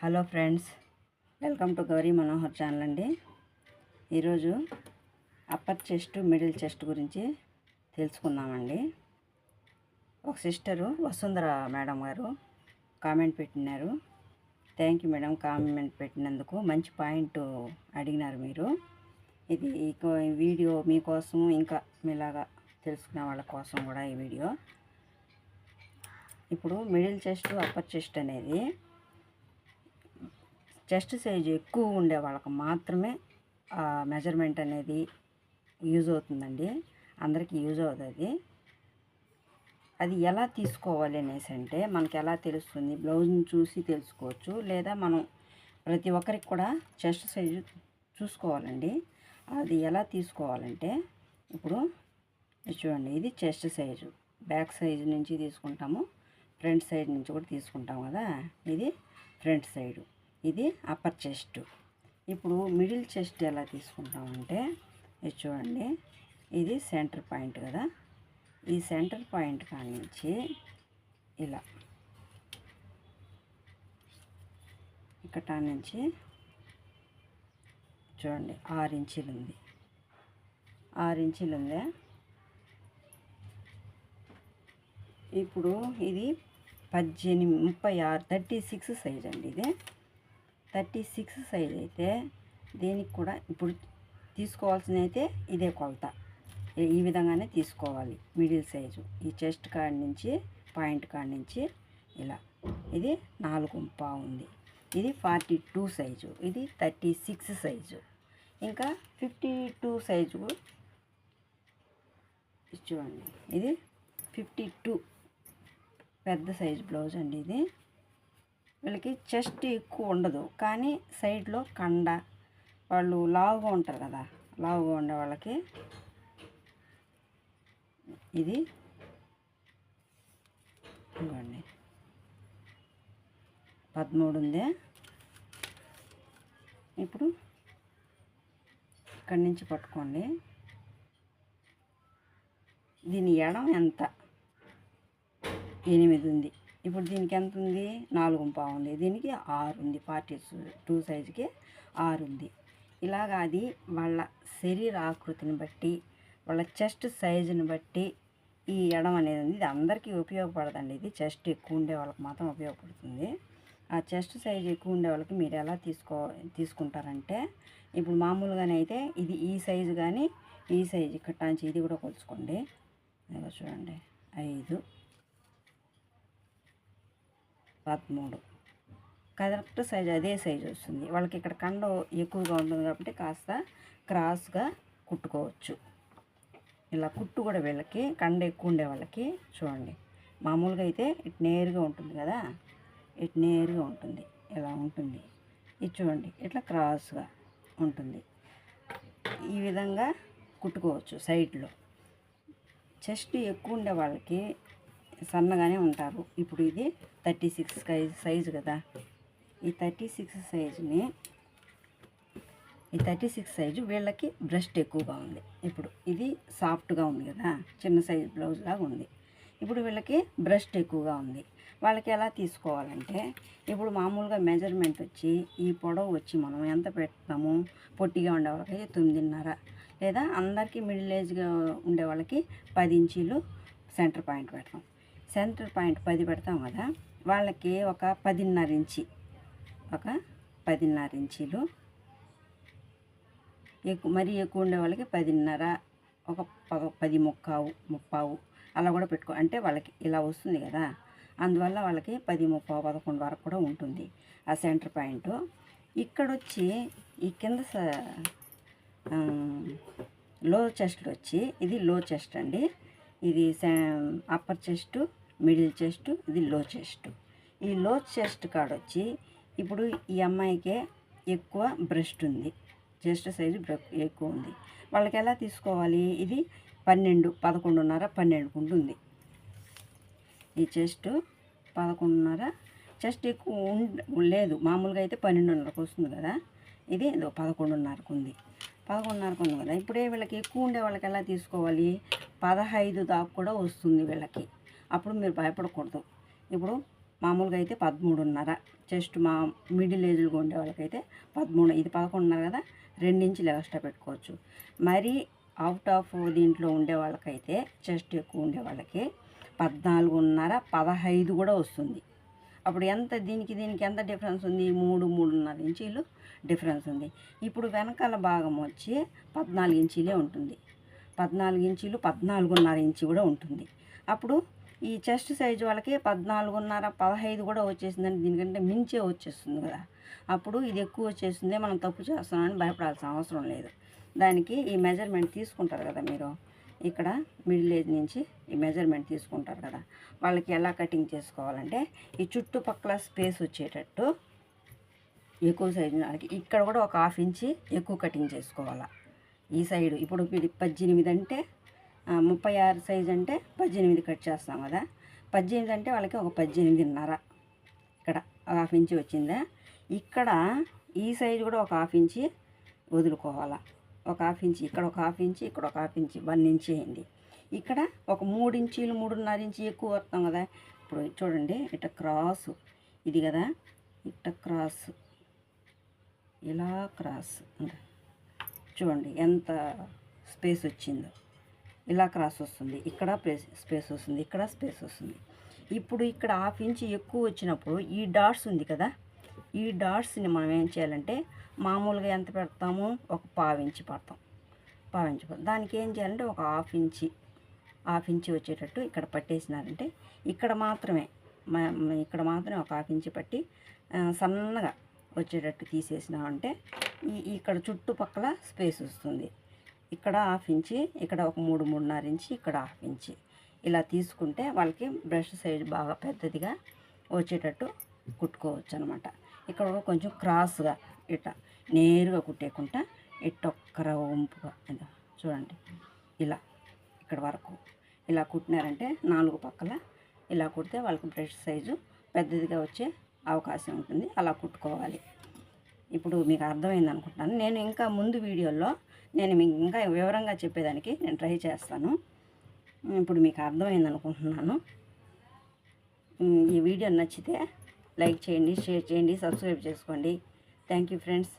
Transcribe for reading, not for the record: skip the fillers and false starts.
Hello friends, welcome to Gauri Manohar channel అండి. ఈరోజు upper chest middle chest గురించి తెలుసుకుందామండి. ఒక సిస్టరు వసుంధర మేడం గారు కామెంట్ పెట్టినారు. థ్యాంక్ యూ మేడం, కామెంట్ పెట్టినందుకు. మంచి పాయింట్ అడిగినారు మీరు. ఇది ఈ వీడియో మీకోసం, ఇంకా మీలాగా తెలుసుకునే వాళ్ళ కోసం కూడా ఈ వీడియో. ఇప్పుడు మిడిల్ చెస్ట్ అప్పర్ చెస్ట్ అనేది చెస్ట్ సైజు ఎక్కువ ఉండే వాళ్ళకి మాత్రమే మెజర్మెంట్ అనేది యూజ్ అవుతుందండి. అందరికీ యూజ్ అవుతుంది. అది ఎలా తీసుకోవాలి అనేసి అంటే మనకి ఎలా తెలుస్తుంది? బ్లౌజ్ని చూసి తెలుసుకోవచ్చు, లేదా మనం ప్రతి ఒక్కరికి కూడా చెస్ట్ సైజు చూసుకోవాలండి. అది ఎలా తీసుకోవాలంటే ఇప్పుడు చూడండి, ఇది చెస్ట్ సైజు. బ్యాక్ సైజు నుంచి తీసుకుంటాము, ఫ్రంట్ సైడ్ నుంచి కూడా తీసుకుంటాము కదా. ఇది ఫ్రంట్ సైడు, ఇది అప్పర్ చెస్ట్. ఇప్పుడు మిడిల్ చెస్ట్ ఎలా తీసుకుంటామంటే ఇది చూడండి, ఇది సెంటర్ పాయింట్ కదా. ఈ సెంటర్ పాయింట్ కాడి నుంచి ఇలా ఇక్కడ నుంచి చూడండి 6 ఇంచీలు ఉంది. 6 ఇంచీలు ఉందా. ఇప్పుడు ఇది 36 సైజ్ అండి. ఇది 36 సైజ్ అయితే దీనికి కూడా ఇప్పుడు తీసుకోవాల్సింది అయితే ఇదే కొలత. ఈ విధంగానే తీసుకోవాలి మిడిల్ సైజు. ఈ చెస్ట్ కాడి నుంచి పాయింట్ కాడి నుంచి ఇలా. ఇది 4.5 ఉంది. ఇది 42 సైజు. ఇది 36 సైజు. ఇంకా 52 సైజు చూడండి, ఇది 52 పెద్ద సైజు బ్లౌజ్ అండి. ఇది వీళ్ళకి చెస్ట్ ఎక్కువ ఉండదు, కానీ సైడ్లో కండ, వాళ్ళు లావుగా ఉంటారు కదా, లావుగా ఉండే వాళ్ళకి ఇది ఇవ్వండి 13 ఉంది. ఇప్పుడు ఇక్కడి నుంచి పట్టుకోండి. దీని ఎడం ఎంత? 8 ఉంది. ఇప్పుడు దీనికి ఎంత ఉంది? 4.5 ఉంది. దీనికి 6 ఉంది. 42 సైజుకి 6 ఉంది. ఇలాగా అది వాళ్ళ శరీర ఆకృతిని బట్టి, వాళ్ళ చెస్ట్ సైజుని బట్టి ఈ ఎడం అనేది ఉంది. ఇది అందరికీ ఉపయోగపడదండి. ఇది చెస్ట్ ఎక్కువ ఉండే వాళ్ళకి మాత్రం ఉపయోగపడుతుంది. ఆ చెస్ట్ సైజు ఎక్కువ ఉండే వాళ్ళకి మీరు ఎలా తీసుకుంటారంటే, ఇప్పుడు మామూలుగానే అయితే ఇది ఈ సైజు, కానీ ఈ సైజు ఇక్కడ నుంచి ఇది కూడా కొలుచుకోండి. చూడండి, 5, 13 కరెక్ట్ సైజు అదే సైజు వస్తుంది. వాళ్ళకి ఇక్కడ కండ ఎక్కువగా ఉంటుంది కాబట్టి కాస్త క్రాస్గా కుట్టుకోవచ్చు. ఇలా కుట్టు కూడా వీళ్ళకి కండ ఎక్కువ ఉండే వాళ్ళకి చూడండి, మామూలుగా అయితే ఇటు నేరుగా ఉంటుంది కదా, ఇటు నేరుగా ఉంటుంది, ఇలా ఉంటుంది. ఇది చూడండి, ఇట్లా క్రాస్గా ఉంటుంది. ఈ విధంగా కుట్టుకోవచ్చు సైడ్లో. చెస్ట్ ఎక్కువ ఉండే వాళ్ళకి సన్నగానే ఉంటారు. ఇప్పుడు ఇది 36 సైజు కదా. ఈ 36 సైజుని, ఈ 36 సైజు వీళ్ళకి బ్రెస్ట్ ఎక్కువగా ఉంది. ఇప్పుడు ఇది సాఫ్ట్గా ఉంది కదా, చిన్న సైజు బ్లౌజ్ లాగా ఉంది. ఇప్పుడు వీళ్ళకి బ్రెస్ట్ ఎక్కువగా ఉంది. వాళ్ళకి ఎలా తీసుకోవాలంటే, ఇప్పుడు మామూలుగా మెజర్మెంట్ వచ్చి ఈ పొడవు వచ్చి మనం ఎంత పెడతాము? పొట్టిగా ఉండే వాళ్ళకి 9.5, లేదా అందరికీ మిడిల్ ఏజ్గా ఉండే వాళ్ళకి 10 ఇంచీలు సెంటర్ పాయింట్ పెడతాం. సెంటర్ పాయింట్ 10 పెడతాం కదా, వాళ్ళకి ఒక 10.5 ఇంచి, ఒక 10.5 ఇంచీలు ఎక్కువ. మరీ ఎక్కువ ఉండే వాళ్ళకి 10.5, ఒక 10 ముప్పావు అలా కూడా పెట్టుకో. అంటే వాళ్ళకి ఇలా వస్తుంది కదా, అందువల్ల వాళ్ళకి 10, 30, 11 వరకు కూడా ఉంటుంది ఆ సెంటర్ పాయింట్. ఇక్కడొచ్చి ఈ కింద లో చెస్ట్ వచ్చి, ఇది లో చెస్ట్ అండి. ఇది అప్పర్ చెస్ట్, మిడిల్ చెస్ట్, ఇది లో చెస్ట్. ఈ లో చెస్ట్ కాడొచ్చి ఇప్పుడు ఈ అమ్మాయికే ఎక్కువ బ్రెస్ట్ ఉంది, చెస్ట్ సైజు ఎక్కువ ఉంది. వాళ్ళకి ఎలా తీసుకోవాలి? ఇది 12, 11.5, 12 ఉంటుంది. ఈ చెస్ట్ 11.5, చెస్ట్ ఎక్కువ లేదు, మామూలుగా అయితే 12.5కు వస్తుంది కదా. ఇది 11.5కు ఉంది. 11.5కు ఉంది కదా. ఇప్పుడే వీళ్ళకి ఎక్కువ ఉండే వాళ్ళకి ఎలా తీసుకోవాలి? 15 దాకా కూడా వస్తుంది వీళ్ళకి. అప్పుడు మీరు భయపడకూడదు. ఇప్పుడు మామూలుగా అయితే 13.5. చెస్ట్ మా మిడిల్ ఏజ్లో ఉండే వాళ్ళకైతే 13. ఇది 11.5 కదా, 2 ఇంచులు ఎక్స్ట్రా పెట్టుకోవచ్చు. మరి అవుట్ ఆఫ్ దీంట్లో ఉండే వాళ్ళకైతే చెస్ట్ ఎక్కువ ఉండే వాళ్ళకి 14.5, 15 కూడా వస్తుంది. అప్పుడు ఎంత దీనికి ఎంత డిఫరెన్స్ ఉంది? 3.5 ఇంచీలు డిఫరెన్స్ ఉంది. ఇప్పుడు వెనకాల భాగం వచ్చి 14 ఇంచీలే ఉంటుంది. 14 ఇంచీలు, 14.5 ఇంచు కూడా ఉంటుంది. అప్పుడు ఈ చెస్ట్ సైజు వాళ్ళకి 14.5, 15 కూడా వచ్చేసిందంటే దీనికంటే మించే వచ్చేస్తుంది కదా. అప్పుడు ఇది ఎక్కువ వచ్చేసిందే, మనం తప్పు చేస్తున్నామని భయపడాల్సిన అవసరం లేదు. దానికి ఈ మెజర్మెంట్ తీసుకుంటారు కదా మీరు, ఇక్కడ మిడిల్ ఏజ్ నుంచి ఈ మెజర్మెంట్ తీసుకుంటారు కదా, వాళ్ళకి ఎలా కటింగ్ చేసుకోవాలంటే ఈ చుట్టుపక్కల స్పేస్ వచ్చేటట్టు ఎక్కువ సైజు వాళ్ళకి ఇక్కడ కూడా ఒక 1/2 ఇంచి ఎక్కువ కటింగ్ చేసుకోవాలా. ఈ సైడు ఇప్పుడు 18 అంటే 36 సైజు అంటే 18 కట్ చేస్తాం కదా. 18 అంటే వాళ్ళకి ఒక 18.5 ఇక్కడ 1/2 ఇంచి వచ్చిందా. ఇక్కడ ఈ సైజు కూడా ఒక 1/2 ఇంచి వదులుకోవాలా. ఒక 1/2 ఇంచి ఇక్కడ, ఒక 1/2 ఇంచి ఇక్కడ, ఒక 1/2 ఇంచి 1 ఇంచి అయింది. ఇక్కడ ఒక 3 ఇంచీలు 3.5 ఇంచి ఎక్కువ వస్తాం కదా. ఇప్పుడు చూడండి, ఇట్ట క్రాసు ఇది కదా, ఇట్ట క్రాస్, ఇలా క్రాస్ చూడండి ఎంత స్పేస్ వచ్చిందో. ఇలా క్రాస్ వస్తుంది, ఇక్కడ స్పేస్ వస్తుంది, ఇక్కడ స్పేస్ వస్తుంది. ఇప్పుడు ఇక్కడ 1/2 ఇంచి ఎక్కువ వచ్చినప్పుడు ఈ డాట్స్ ఉంది కదా, ఈ డాట్స్ని మనం ఏం చేయాలంటే మామూలుగా ఎంత పెడతాము? ఒక 1/2 ఇంచి పడతాం. 1/2 ఇంచి పడతాం. దానికి ఏం చేయాలంటే ఒక 1/2 ఇంచి వచ్చేటట్టు ఇక్కడ పట్టేసినారంటే ఇక్కడ మాత్రమే ఒక 1/2 ఇంచి పట్టి సన్నగా వచ్చేటట్టు తీసేసినామంటే ఇక్కడ చుట్టుపక్కల స్పేస్ వస్తుంది. ఇక్కడ 1/2 ఇంచి, ఇక్కడ ఒక 3.5 ఇంచి, ఇక్కడ 1/2 ఇంచి ఇలా తీసుకుంటే వాళ్ళకి బ్రష్ సైజ్ బాగా పెద్దదిగా వచ్చేటట్టు కుట్టుకోవచ్చు అనమాట. ఇక్కడ కొంచెం క్రాస్గా ఇట్లా నేరుగా కుట్టేయకుండా ఇట్టొక్కర వంపుగా చూడండి, ఇలా ఇక్కడ వరకు ఇలా కుట్టినారంటే 4 పక్కల ఇలా కుడితే వాళ్ళకి బ్రష్ సైజు పెద్దదిగా వచ్చే అవకాశం ఉంటుంది. అలా కుట్టుకోవాలి. ఇప్పుడు మీకు అర్థమైంది అనుకుంటున్నాను. నేను ఇంకా ముందు వీడియోలో నేను మీకు ఇంకా వివరంగా చెప్పేదానికి నేను ట్రై చేస్తాను. ఇప్పుడు మీకు అర్థమైంది అనుకుంటున్నాను. ఈ వీడియో నచ్చితే లైక్ చేయండి, షేర్ చేయండి, సబ్స్క్రైబ్ చేసుకోండి. Thank you friends.